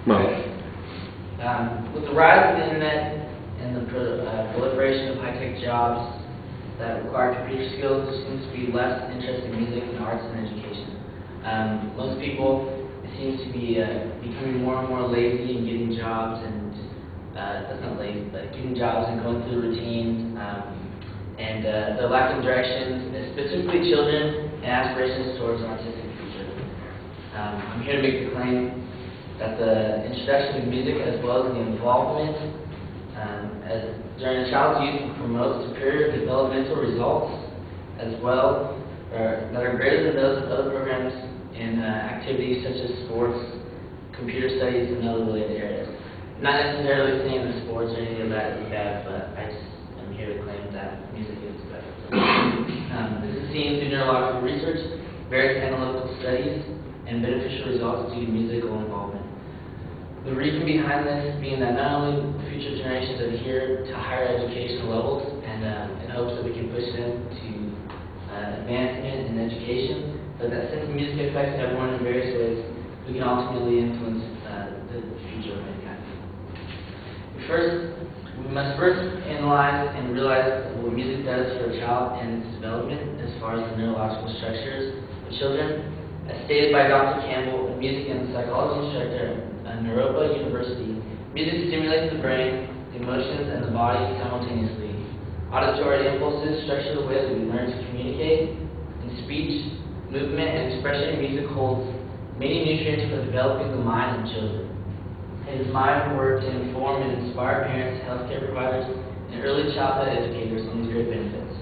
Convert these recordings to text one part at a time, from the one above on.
With the rise of the internet and the proliferation of high-tech jobs that require computer skills, there seems to be less interest in music and arts and education. Most people, it seems to be becoming more and more lazy and getting jobs and that's not lazy, but getting jobs and going through routines, and they're lacking directions, specifically children, and aspirations towards an artistic future. I'm here to make the claim that the introduction of music as well as the involvement during a child's youth promotes superior developmental results as well that are greater than those of other programs in activities such as sports, computer studies, and other related areas. Not necessarily saying that sports or anything of that is bad, but I just am here to claim that music is better. This is seen through neurological research, various analytical studies, and beneficial results due to musical involvement. The reason behind this being that not only the future generations adhere to higher educational levels and in hopes that we can push them to advancement in education, but that since music affects everyone in various ways, we can ultimately influence the future of mankind. We must first analyze and realize what music does for a child and its development as far as the neurological structures of children. As stated by Dr. Campbell, a music and psychology instructor at Naropa University, music stimulates the brain, the emotions, and the body simultaneously. Auditory impulses structure the way that we learn to communicate. In speech, movement, and expression, music holds many nutrients for developing the mind of children. It is my work to inform and inspire parents, healthcare providers, and early childhood educators on these great benefits.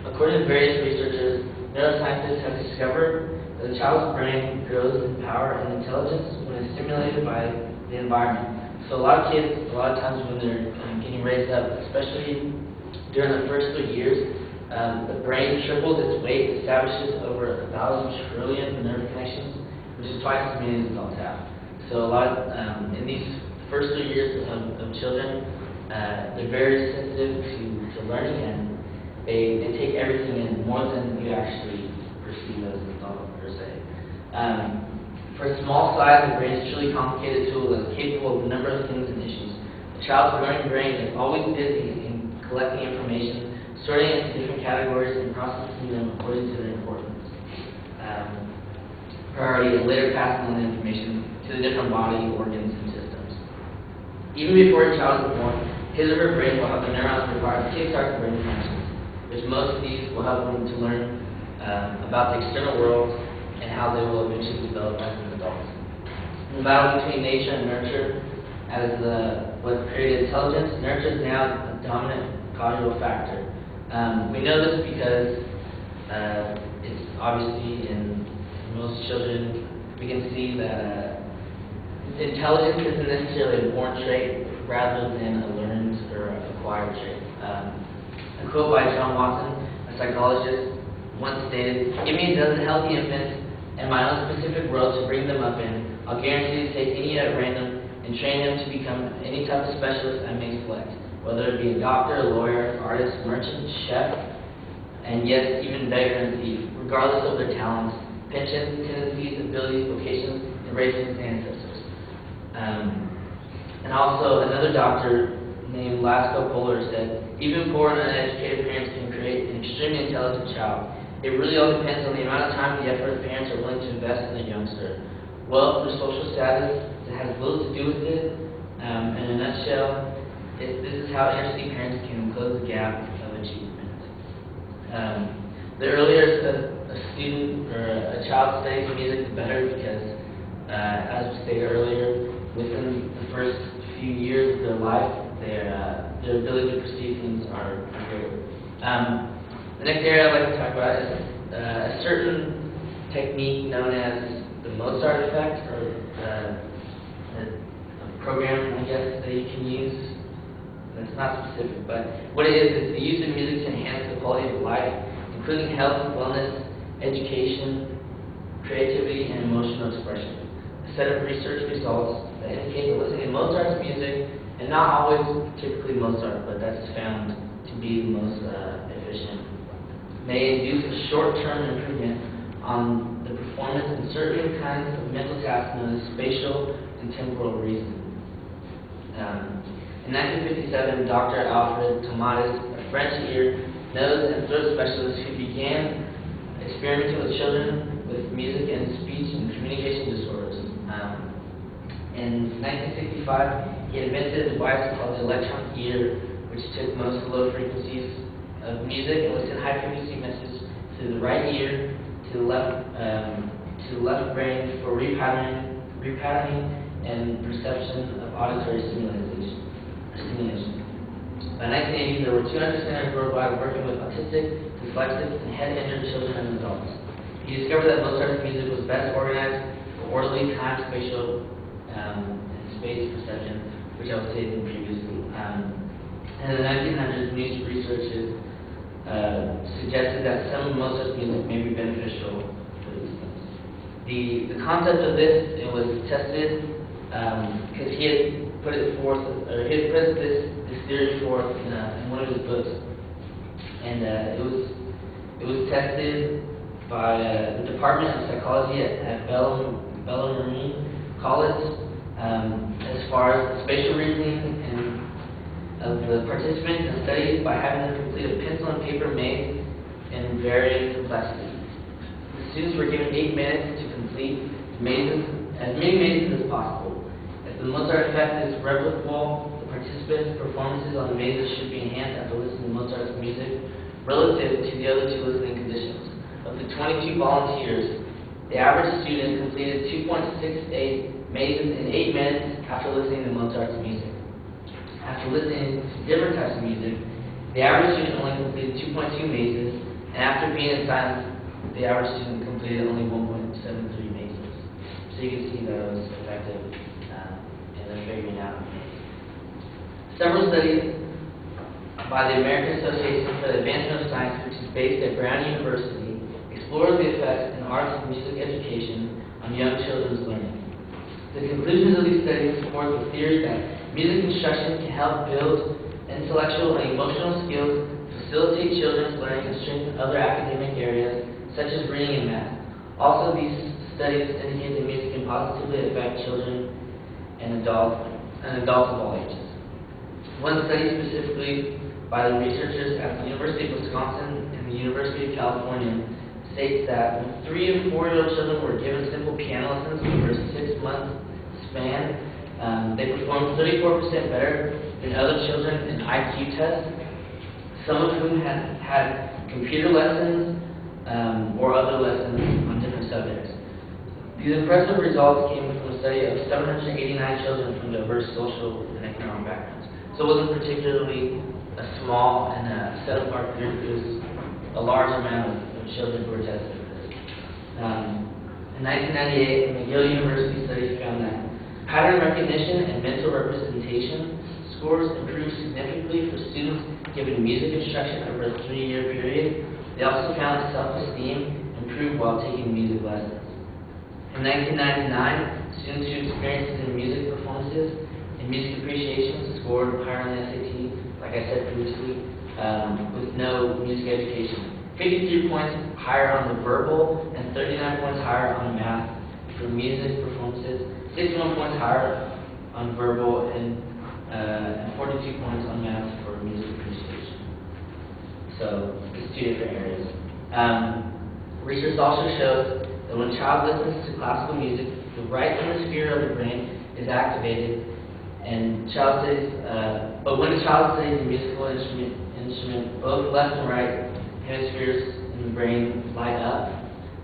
According to various researchers, neuroscientists have discovered that a child's brain grows in power and intelligence when it's stimulated by the environment. So a lot of kids, a lot of times when they're getting raised up, especially during the first 3 years, the brain triples its weight, establishes over 1,000 trillion nerve connections, which is twice as many as adults have. So a lot in these first 3 years of children, they're very sensitive to learning, and they take everything in more than you actually perceive as an adult per se. For a small size, the brain is a truly complicated tool that is capable of a number of things and issues. A child's growing brain is always busy in collecting information, sorting it into different categories, and processing them according to their importance. Priority, and later passing on the information to the different body organs and systems. Even before a child is born, his or her brain will have the neurons required to kickstart the brain functions, which most of these will help them to learn about the external world and how they will eventually develop as adults. In the battle between nature and nurture, as what created intelligence, nurture is now a dominant causal factor. We know this because it's obviously in most children, we can see that intelligence isn't necessarily a born trait rather than a learned or acquired trait. A quote by John Watson, a psychologist, once stated, "Give me a dozen healthy infants and my own specific world to bring them up in. I'll guarantee to take any at random and train them to become any type of specialist I may select, whether it be a doctor, lawyer, artist, merchant, chef, and yes, even beggar and thief, regardless of their talents, penchants, tendencies, abilities, vocations, and races and ancestors." And also, another doctor named Lasco Polar said, "Even poor and uneducated parents can create an extremely intelligent child. It really all depends on the amount of time and the effort parents are willing to invest in a youngster. Wealth or social status has little to do with it. In a nutshell, this is how inner city parents can close the gap of achievement." The earlier a student or a child studies music, the better, because as we stated earlier, within the first few years of their life, their ability to perceive things are greater. The next area I'd like to talk about is a certain technique known as the Mozart effect, or a program, I guess, that you can use. It's not specific, but what it is the use of music to enhance the quality of life, including health, wellness, education, creativity, and emotional expression. A set of research results that indicate that listening to Mozart's music, and not always typically Mozart, but that's found to be the most efficient, may induce a short-term improvement on the performance of certain kinds of mental tasks known as spatial and temporal reasoning. In 1957, Dr. Alfred Tomatis, a French ear, nose, and throat specialist who began experimenting with children with music and speech and communication disorders. In 1965, he invented a device called the electronic ear, which took most low frequencies of music and would send high frequency messages to the right ear to the left brain for repatterning and perception of auditory stimulation. By 1980, there were 200 centers worldwide working with autistic, dyslexic, and head-injured children and adults. He discovered that Mozart's music was best organized for orderly time, spatial, and space perception, which I was stating previously. In the 1900s, new research suggested that some of Mozart's music may be beneficial for these things. The concept of this, it was tested because he had put it forth, or he had put this theory forth in one of his books, and it was tested by the Department of Psychology at Bellarmine College as far as the spatial reasoning and of the participants in studies by having them complete a pencil and paper maze in varying complexity. The students were given 8 minutes to complete mazes, as many mazes as possible. If the Mozart effect is replicable, the participants' performances on the mazes should be enhanced after listening to Mozart's music relative to the other 2 listening conditions. Of the 22 volunteers, the average student completed 2.68 mazes in 8 minutes after listening to Mozart's music. After listening to different types of music, the average student only completed 2.2 mazes, and after being in silence, the average student completed only 1.73 mazes. So you can see that it was effective in their figuring out. Several studies by the American Association for the Advancement of Science, which is based at Brown University, explores the effects in arts and music education on young children's learning. The conclusions of these studies support the theory that music instruction can help build intellectual and emotional skills, facilitate children's learning, and strengthen other academic areas, such as reading and math. Also, these studies indicate that music can positively affect children and adults of all ages. One study specifically by the researchers at the University of Wisconsin and the University of California states that when 3 and 4-year-old children were given simple piano lessons over a 6-month span, they performed 34% better than other children in IQ tests, some of whom had computer lessons or other lessons on different subjects. These impressive results came from a study of 789 children from diverse social and economic backgrounds. So it wasn't particularly a small and set apart group. It was a large amount of children who were tested for this. In 1998, a McGill University study found that pattern recognition and mental representation scores improved significantly for students given music instruction over a 3-year period. They also found that self-esteem improved while taking music lessons. In 1999, students who experienced in music performances and music appreciation scored higher on the SAT, like I said previously, with no music education. 53 points higher on the verbal and 39 points higher on math for music performances, 61 points higher on verbal, and 42 points on math for music appreciation. So, it's 2 different areas. Research also shows that when a child listens to classical music, the right hemisphere of the brain is activated, and but when a child studies a musical instrument, both left and right hemispheres in the brain light up,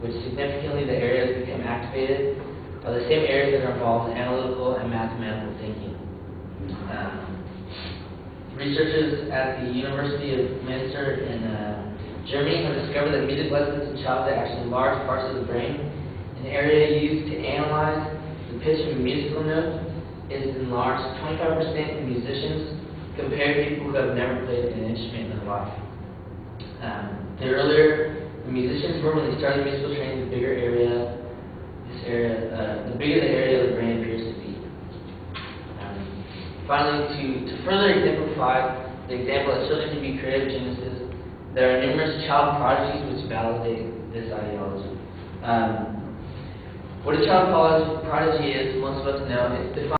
which significantly the areas become activated are the same areas that are involved in analytical and mathematical thinking. Researchers at the University of Münster in Germany have discovered that music lessons in childhood actually enlarge parts of the brain. An area used to analyze the pitch of a musical note is enlarged 25% in musicians compared to people who have never played an instrument in their life. The earlier the musicians were when they started musical training, the bigger the area of the brain appears to be. Finally, to further exemplify the example that children can be creative geniuses, there are numerous child prodigies which validate this ideology. What a child prodigy is, most of us know, it's defined